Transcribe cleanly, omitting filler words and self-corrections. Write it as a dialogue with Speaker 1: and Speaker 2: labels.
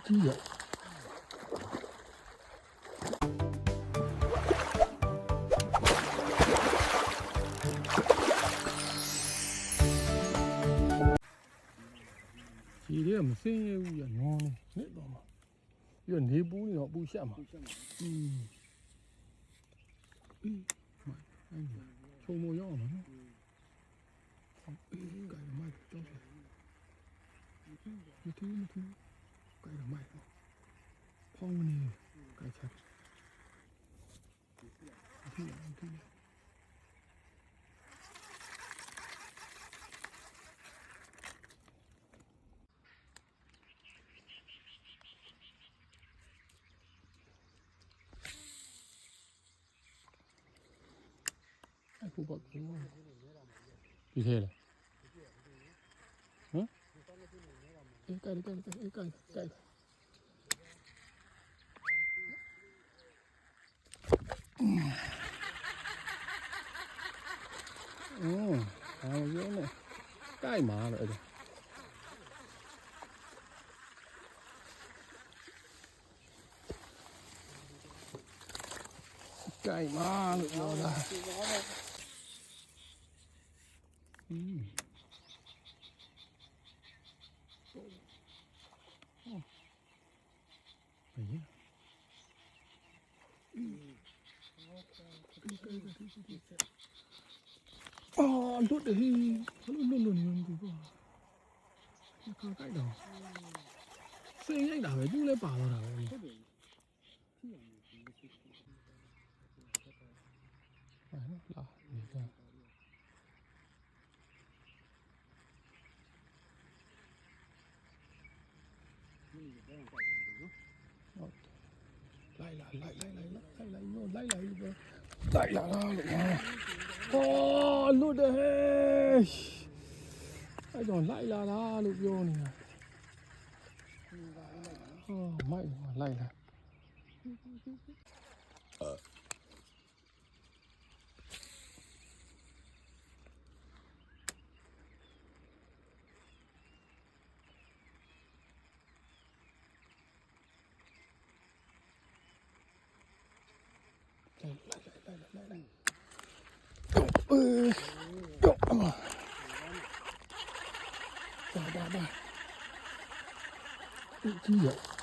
Speaker 1: ကြီးရကြီးရမစင်းရဘူးရညောင်းနေတော့မှာပြီးတော့နေပူးနေတော့ပူရှက်မှာချုံမရောက်မှာနော်ကဲမိုက်တော့မထူးကဲမိုက်ဖောင်းနေကဲချက်အခုဘာဒီထဲလေဟမ်ကဲ好热呢，盖麻了这。盖麻了有了。哎呀。လွတ်တယ်ဟေးလွတ်နေမှာကွာခါကြိုက်တော့စိန်ရိုက်တာပဲသူ့လည်းပါတော့တာပဲဟုတ်တယ်လာနေကြလိုက်လာလို့ဟောလွတ်တယ်ဟဲ့အဲ့တော့လိုက်လာလားလို့ပြောနေတာဟောမိုက်လိုက်လာကြီးရ